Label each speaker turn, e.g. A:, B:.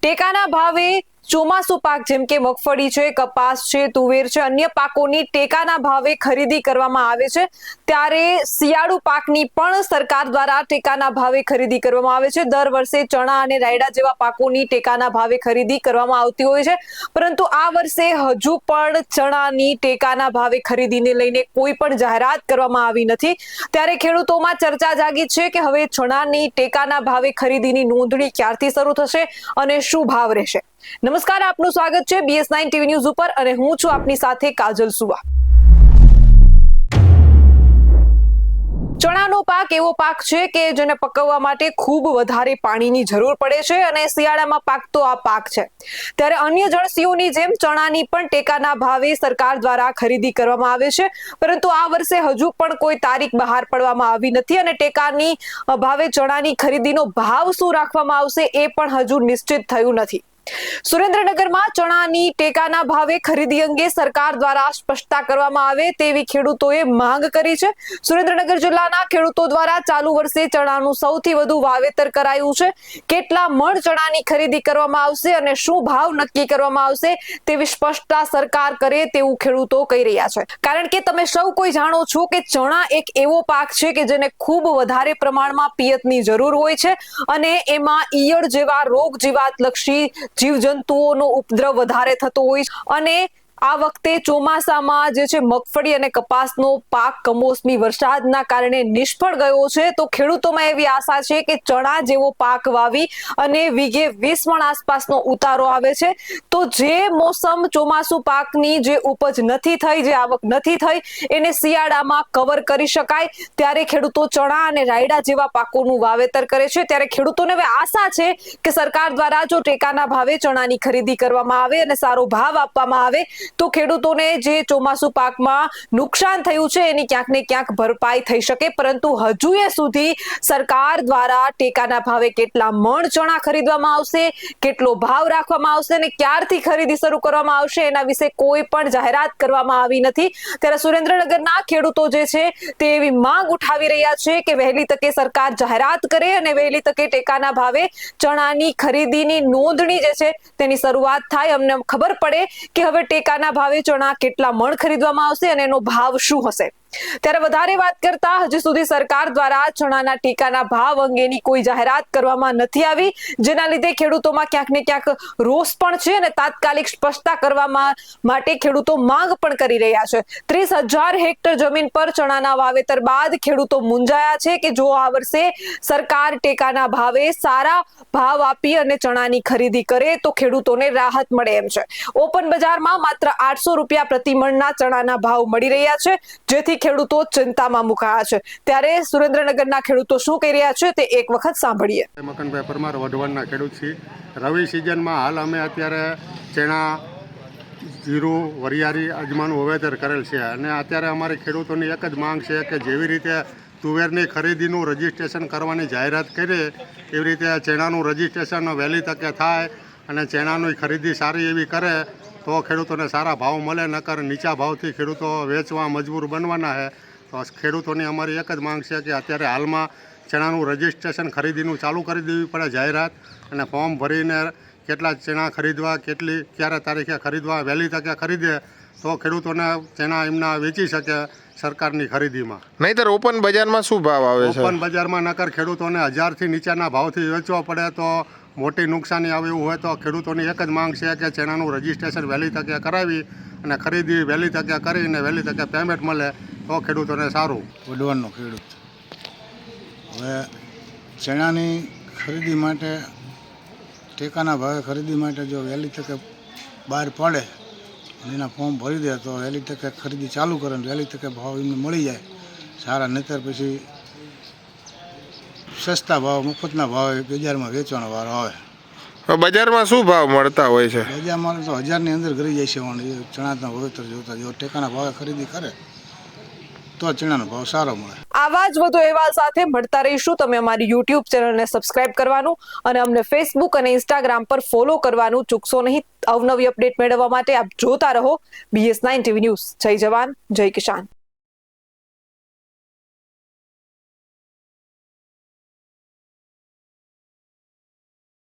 A: ટેકાના ભાવે ચોમાસુ પાક જેમ કે મગફળી છે, કપાસ છે, તુવેર છે, અન્ય પાકોની ટેકાના ભાવે ખરીદી કરવામાં આવે છે, ત્યારે શિયાળુ પાકની પણ સરકાર દ્વારા ટેકાના ભાવે ખરીદી કરવામાં આવે છે। દર વર્ષે ચણા અને રાયડા જેવા પાકોની ટેકાના ભાવે ખરીદી કરવામાં આવતી હોય છે, પરંતુ આ વર્ષે હજુ પણ ચણાની ટેકાના ભાવે ખરીદીને લઈને કોઈ પણ જાહેરાત કરવામાં આવી નથી। ત્યારે ખેડૂતોમાં ચર્ચા જાગી છે કે હવે ચણાની ટેકાના ભાવે ખરીદીની નોંધણી ક્યારથી શરૂ થશે અને શું ભાવ રહેશે। નમસ્કાર, આપનું સ્વાગત છે BS9 ટીવી ન્યૂઝ ઉપર અને હું છું આપની સાથે કાજલ સુવા। ચણાનો પાક એવો પાક છે કે જેને પકવવા માટે ખૂબ વધારે પાણીની જરૂર પડે છે અને શિયાળામાં પાકતો આ પાક છે। ત્યારે અન્ય જળસીઓની જેમ ચણાની પણ ટેકાના ભાવે સરકાર દ્વારા ખરીદી કરવામાં આવે છે, પરંતુ આ વર્ષે હજુ પણ કોઈ તારીખ બહાર પાડવામાં આવી નથી અને ટેકાની ભાવે ચણાની ખરીદીનો ભાવ શું રાખવામાં આવશે એ પણ હજુ નિશ્ચિત થયું નથી। સુરેન્દ્રનગરમાં ચણાની ટેકાના ભાવે ખરીદી અંગે સરકાર દ્વારા સ્પષ્ટતા કરવામાં આવે તેવી ખેડૂતોએ માંગ કરી છે। સુરેન્દ્રનગર જિલ્લાના ખેડૂતો દ્વારા ચાલુ વર્ષે ચણાનું સૌથી વધુ વાવેતર કરાયું છે, કેટલા મણ ચણાની ખરીદી કરવામાં આવશે અને શું ભાવ નક્કી કરવામાં આવશે તેવી સ્પષ્ટતા સરકાર કરે તેવું ખેડૂતો કહી રહ્યા છે, કારણ કે તમે સૌ કોઈ જાણો છો કે ચણા એક એવો પાક છે કે જેને ખૂબ વધારે પ્રમાણમાં પિયતની જરૂર હોય છે અને એમાં ઈયળ જેવા રોગ જીવાત લક્ષી જીવજંતુઓનો ઉપદ્રવ વધારે થતો હોય છે અને આ વખતે ચોમાસામાં જે છે મગફળી અને કપાસનો પાક કમોસમી વરસાદના કારણે નિષ્ફળ ગયો છે, તો ખેડૂતોમાં એવી આશા છે કે ચણા જેવો પાક વાવી અને વીઘે 20 મણ આસપાસનો ઉતારો આવે છે, તો જે મોસમ ચોમાસુ પાકની જે ઉપજ નથી થઈ, જે આવક નથી થઈ, એને શિયાળામાં કવર કરી શકાય। ત્યારે ખેડૂતો ચણા અને રાયડા જેવા પાકોનું વાવેતર કરે છે। ત્યારે ખેડૂતોને હવે આશા છે કે સરકાર દ્વારા જો ટેકાના ભાવે ચણાની ખરીદી કરવામાં આવે અને સારો ભાવ આપવામાં આવે તો ખેડૂતોને જે ચોમાસુ પાકમાં નુકસાન થયું છે એની ક્યાંક ને ક્યાંક ભરપાઈ થઈ શકે, પરંતુ હજુ સુધી સરકાર દ્વારા ટેકાના ભાવે કેટલા મણ ચણા ખરીદવામાં આવશે, કેટલો ભાવ રાખવામાં આવશે અને ક્યારથી ખરીદી શરૂ કરવામાં આવશે એના વિશે કોઈ પણ જાહેરાત કરવામાં આવી નથી। ત્યારે સુરેન્દ્રનગરના ખેડૂતો જે છે તે એવી માંગ ઉઠાવી રહ્યા છે કે વહેલી તકે સરકાર જાહેરાત કરે અને વહેલી તકે ટેકાના ભાવે ચણાની ખરીદીની નોંધણી જે છે તેની શરૂઆત થાય, અમને ખબર પડે કે હવે ટેકાના ભાવે ચણા કેટલા મણ ખરીદવામાં આવશે અને એનો ભાવ શું હશે। ત્યારે વધારે વાત કરતા હજી સુધી સરકાર દ્વારા ચણાના ટેકાના ભાવ અંગેની કોઈ જાહેરાત કરવામાં નથી આવી, જેના લીધે ખેડૂતોમાં ક્યાંક ને ક્યાંક રોષ પણ છે અને તાત્કાલિક સ્પષ્ટતા કરવામાં માટે ખેડૂતો માંગ પણ કરી રહ્યા છે। 30,000 હેક્ટર જમીન પર ચણાના વાવેતર બાદ ખેડૂતો મૂંઝાયા છે કે જો આ વર્ષે સરકાર ટેકાના ભાવે સારા ભાવ આપી અને ચણાની ખરીદી કરે તો ખેડૂતોને રાહત મળે એમ છે। ઓપન બજારમાં માત્ર 800 રૂપિયા પ્રતિ મણના ચણાના ભાવ મળી રહ્યા છે, જેથી ખેડૂતો ચિંતામાં મુકાયા છે। ત્યારે સુરેન્દ્રનગરના ખેડૂતો શું કહી રહ્યા છે તે એક વખત સાંભળીએ।
B: મકનભાઈ પરમાર વઢવાણના ખેડૂત છીએ। રવિ સિઝનમાં હાલ અમે અત્યારે ચણા, જીરું, વરિયાળી, અજમાનું વાવેતર કરેલ છે અને અત્યારે અમારી ખેડૂતોની એક જ માંગ છે કે જેવી રીતે તુવેરની ખરીદીનું રજીસ્ટ્રેશન કરવાની જાહેરાત કરી એવી રીતે ચણાનું રજીસ્ટ્રેશન વહેલી તકે થાય અને ચણાની ખરીદી સારી એવી કરે તો ખેડૂતોને સારા ભાવ મળે, નકર નીચા ભાવથી ખેડૂતો વેચવા મજબૂર બનવાના છે। તો ખેડૂતોની અમારી એક જ માંગ છે કે અત્યારે હાલમાં ચણાનું રજીસ્ટ્રેશન ખરીદીનું ચાલુ કરી દેવી પડે જાહેરાત, અને ફોર્મ ભરીને કેટલા ચણા ખરીદવા, ક્યારે તારીખે ખરીદવા, વહેલી તકે ખરીદે તો ખેડૂતોને ચણા એમના વેચી શકે સરકારની ખરીદીમાં।
C: નહીંતર ઓપન બજારમાં શું ભાવ આવે છે?
B: ઓપન બજારમાં નકર ખેડૂતોને 1000થી નીચાના ભાવથી વેચવા પડે તો મોટી નુકસાની આવે એવું હોય તો ખેડૂતોની એક જ માંગ છે કે ચણાનું રજીસ્ટ્રેશન વહેલી તકે કરાવી અને ખરીદી વહેલી તકે કરીને વહેલી તકે પેમેન્ટ મળે તો ખેડૂતોને સારું।
D: વઢવાણનો ખેડૂત હવે ચણાની ખરીદી માટે, ટેકાના ભાવે ખરીદી માટે જો વહેલી તકે બહાર પડે અને એના ફોર્મ ભરી દે તો વહેલી તકે ખરીદી ચાલુ કરે ને વહેલી તકે ભાવ એમને મળી જાય સારા, નહીંતર પછી સસ્તા ભાવ, મફતના ભાવે બજારમાં વેચવાનો વારો આવે।
C: બજારમાં શું ભાવ મળતા હોય છે?
D: બજારમાં તો 1000ની અંદર ઘરી જાય છે ચણાના વાવેતર જોતા, જો ટેકાના ભાવે ખરીદી કરે તો ચણાનો ભાવ સારો મળે।
A: આવા જ વધુ અહેવાલ સાથે મળતા રહીશું। તમે અમારી YouTube ચેનલને સબસ્ક્રાઇબ કરવાનું અને અમને Facebook અને Instagram પર ફોલો કરવાનું ચૂકશો નહીં। અવનવી અપડેટ મેળવવા માટે આપ જોતા રહો BS9 ટીવી ન્યૂઝ। જય જવાન, જય કિસાન।